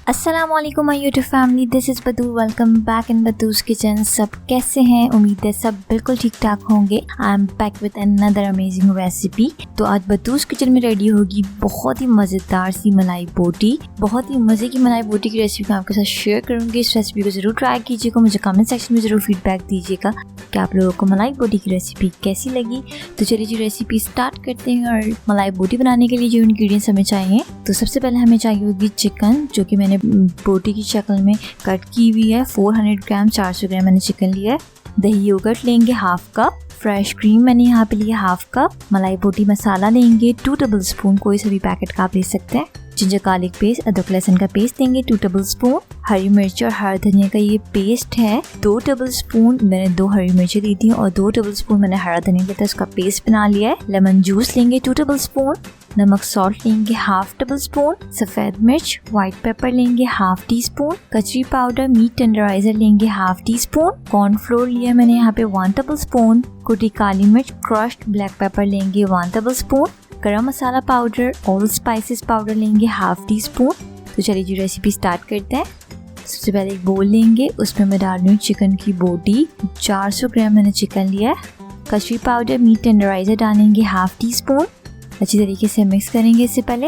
अस्सलामुअलैकुम my YouTube family, this is Badoo. Welcome back in Badoo's kitchen. सब कैसे हैं? उम्मीद है सब बिल्कुल ठीक ठाक होंगे। I am back with another amazing recipe. तो आज बदूज किचन में रेडी होगी बहुत ही मज़ेदार सी मलाई बोटी। बहुत ही मज़े की मलाई बोटी की रेसिपी मैं आपके साथ शेयर करूँगी। इस रेसिपी को ज़रूर ट्राई कीजिएगा। मुझे कमेंट सेक्शन में ज़रूर फीडबैक दीजिएगा कि आप लोगों को मलाई बोटी की रेसिपी कैसी लगी। तो चलिए जी रेसिपी स्टार्ट करते हैं। और मलाई बोटी बनाने के लिए जो इंग्रेडिएंट्स हमें चाहिए, तो सबसे पहले हमें चाहिए होगी चिकन, जो कि मैंने बोटी की शक्ल में कट की हुई है। 400 ग्राम 400 ग्राम मैंने चिकन लिया है। दही योगर्ट लेंगे हाफ कप। फ्रेश क्रीम मैंने यहाँ पे लिया हाफ कप। मलाई बोटी मसाला लेंगे 2 टेबल स्पून, कोई सा भी पैकेट का आप ले सकते हैं। जिंजर गार्लिक पेस्ट, अदरक लहसुन का पेस्ट देंगे 2 टेबल स्पून। हरी मिर्च और हरा धनिया का ये पेस्ट है 2 टेबल स्पून। मैंने 2 हरी मिर्ची ली थी और 2 टेबल स्पून मैंने हरा धनिया लिया था, उसका पेस्ट बना लिया है। लेमन जूस लेंगे 2 टेबल स्पून। नमक सॉल्ट लेंगे हाफ टेबल स्पून। सफेद मिर्च व्हाइट पेपर लेंगे हाफ टी स्पून। कचरी पाउडर मीट टेंडराइजर लेंगे हाफ टी स्पून। कॉर्नफ्लोर लिया मैंने यहाँ पे 1 टेबल स्पून। कुटी काली मिर्च क्रश्ड ब्लैक पेपर लेंगे 1 टेबल स्पून। गरम मसाला पाउडर ऑल स्पाइसेस पाउडर लेंगे हाफ टी स्पून। तो चलिए जी रेसिपी स्टार्ट करते हैं। सबसे पहले एक बोल लेंगे, उसमें मैं डाल रही हूँ चिकन की बोटी। 400 ग्राम मैंने चिकन लिया है। कचरी पाउडर मीट टेंडराइजर डालेंगे हाफ टी स्पून। अच्छी तरीके से मिक्स करेंगे। इससे पहले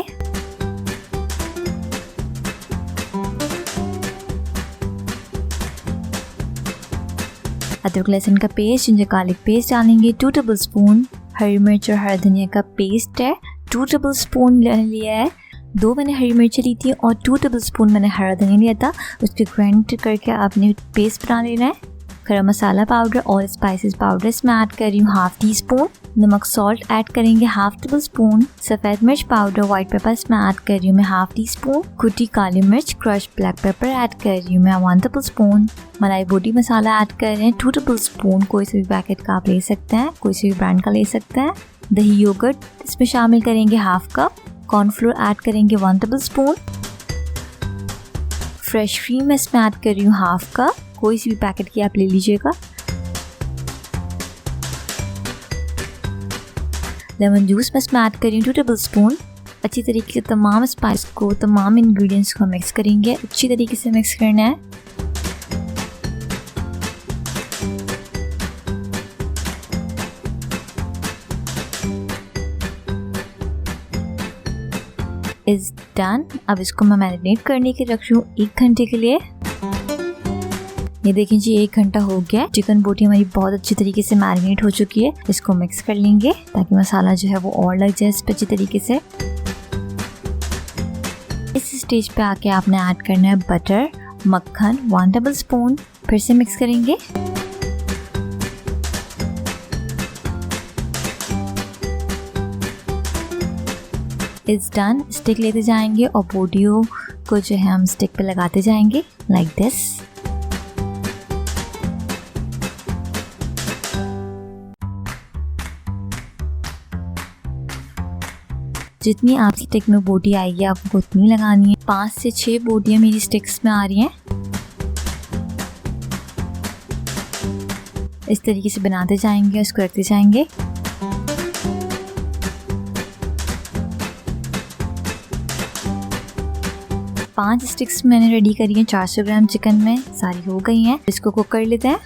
अदरक लहसुन का पेस्ट, जिंजर गार्लिक पेस्ट डालेंगे 2 टेबल स्पून। हरी मिर्च और हरा धनिया का पेस्ट है 2 टेबल स्पून लिया है। 2 मैंने हरी मिर्च ली थी और 2 टेबल स्पून मैंने हरा धनिया लिया था। उसके ग्राइंड करके आपने पेस्ट बना लेना है। गरम मसाला पाउडर और स्पाइसेस पाउडर इसमें ऐड कर रही हूँ हाफ टी स्पून। नमक सॉल्ट ऐड करेंगे हाफ टेबल स्पून। सफ़ेद मिर्च पाउडर व्हाइट पेपर इसमें ऐड कर रही हूँ मैं हाफ टी स्पून। कुटी काली मिर्च क्रश ब्लैक पेपर ऐड कर रही हूँ मैं 1 टेबल स्पून। मलाई बोटी मसाला ऐड कर रहे हैं 2 टेबल स्पून, कोई सा भी पैकेट का आप ले सकते हैं, कोई से भी ब्रांड का ले सकते हैं। दही योगर्ट इसमें शामिल करेंगे हाफ कप। कॉर्नफ्लोर ऐड करेंगे 1 टेबल स्पून। फ्रेश क्रीम इसमें ऐड कर रही हूँ हाफ कप, कोई सी भी पैकेट की आप ले लीजिएगा। लेमन जूस मैं इसमें ऐड कर रही हूँ 2 टेबल स्पून। अच्छी तरीके से तमाम स्पाइस को, तमाम इंग्रेडिएंट्स को मिक्स करेंगे। अच्छी तरीके से मिक्स करना है। Is done. अब इसको मैं मैरिनेट करने के रख रही हूँ 1 घंटे के लिए। ये देखें जी 1 घंटा हो गया। चिकन बोटी हमारी बहुत अच्छी तरीके से मैरिनेट हो चुकी है। इसको मिक्स कर लेंगे ताकि मसाला जो है वो और लग जाए इस पर अच्छी तरीके से। इस स्टेज पे आके आपने ऐड करना है बटर, मक्खन 1 टेबल स्पून। फिर से मिक्स करेंगे। It's done. स्टिक लेते जाएंगे और बोटियों को जो है हम स्टिक पे लगाते जाएंगे लाइक दिस। जितनी आप स्टिक में बोटी आएगी आपको उतनी लगानी है। 5 से 6 बोटियां मेरी स्टिक्स में आ रही हैं। इस तरीके से बनाते जाएंगे, उसको रखते जाएंगे। पांच स्टिक्स मैंने रेडी करी हैं 400 ग्राम चिकन में, सारी हो गई हैं। इसको कुक कर लेते हैं।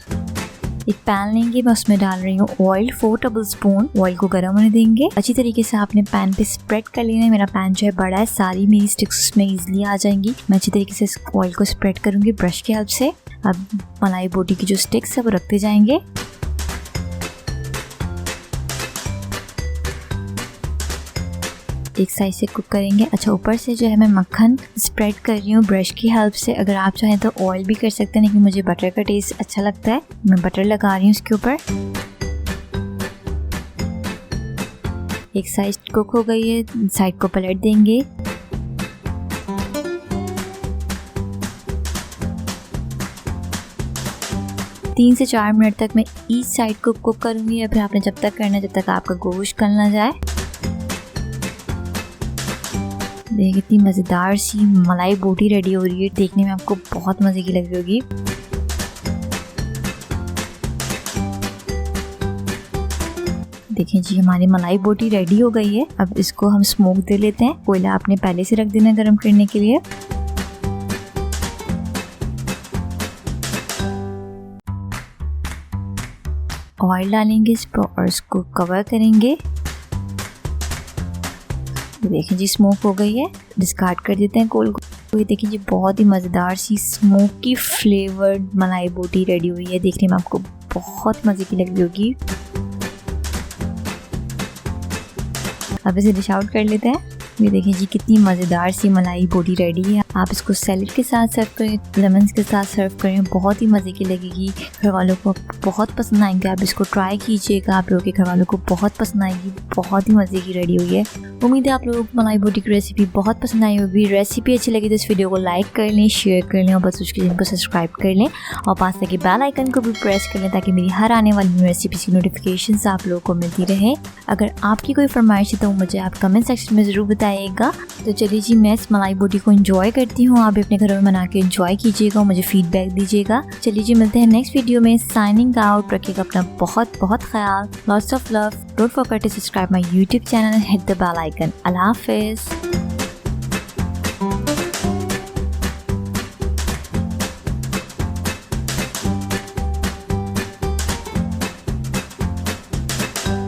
एक पैन लेंगे, मैं उसमें डाल रही हूँ ऑयल 4 टेबल स्पून। ऑयल को गर्म होने देंगे। अच्छी तरीके से आपने पैन पे स्प्रेड कर लेना है। मेरा पैन जो है बड़ा है, सारी मेरी स्टिक्स उसमें इजीली आ जाएंगी। मैं अच्छी तरीके से इस ऑयल को स्प्रेड करूँगी ब्रश की हेल्प से। अब मलाई बोटी की जो स्टिक्स है वो रखते जाएंगे। एक साइड से कुक करेंगे। अच्छा, ऊपर से जो है मैं मक्खन स्प्रेड कर रही हूँ ब्रश की हेल्प से। अगर आप चाहें तो ऑयल भी कर सकते हैं, लेकिन मुझे बटर का टेस्ट अच्छा लगता है, मैं बटर लगा रही हूँ इसके ऊपर। एक साइड कुक हो गई है, साइड को पलट देंगे। तीन से 4 मिनट तक मैं ईच साइड को कुक करूँगी। या फिर आपने जब तक करना है जब तक आपका गोश्त गल ना जाए। देखिए कितनी मज़ेदार सी मलाई बोटी रेडी हो रही है। देखने में आपको बहुत मज़े की लग रही होगी। देखें जी हमारी मलाई बोटी रेडी हो गई है। अब इसको हम स्मोक दे लेते हैं। कोयला आपने पहले से रख देना गर्म करने के लिए। ऑयल डालेंगे इस पर और इसको कवर करेंगे। देखें जी स्मोक हो गई है, डिस्कार्ड कर देते हैं कोल को। ये देखें जी बहुत ही मज़ेदार सी स्मोकी फ्लेवर्ड मलाई बोटी रेडी हुई है। देखने में आपको बहुत मज़े की लग रही होगी। अब इसे डिश आउट कर लेते हैं। ये देखिए जी कितनी मज़ेदार सी मलाई बोटी रेडी है। आप इसको सैलेड के साथ सर्व करें, लेमन के साथ सर्व करें, बहुत ही मज़े की लगेगी। घर वालों को बहुत पसंद आएंगे। आप इसको ट्राई कीजिएगा, आप लोगों के घर वालों को बहुत पसंद आएगी। बहुत ही मज़े की रेडी हुई है। उम्मीद है आप लोगों को मलाई बोटी की रेसिपी बहुत पसंद आई होगी। रेसिपी अच्छी लगी तो इस वीडियो को लाइक कर लें, शेयर कर लें और बतूश किचन को सब्सक्राइब कर लें और पास लगे बेल आइकन को भी प्रेस कर लें ताकि मेरी हर आने वाली रेसिपी की नोटिफिकेशन आप लोगों को मिलती रहे। अगर आपकी कोई फरमाइश है तो मुझे आप कमेंट सेक्शन में ज़रूर बताइएगा। तो चलिए जी मैं इस मलाई बोटी को एंजॉय करती हूँ। आप भी अपने घरों में बना के एंजॉय कीजिएगा और मुझे फीडबैक दीजिएगा। चलिए जी मिलते हैं नेक्स्ट वीडियो में। Signing out. रखिएगा अपना बहुत बहुत ख्याल। Lots of love. Don't forget to subscribe my YouTube channel and hit the bell icon. अल्लाह हाफिज़।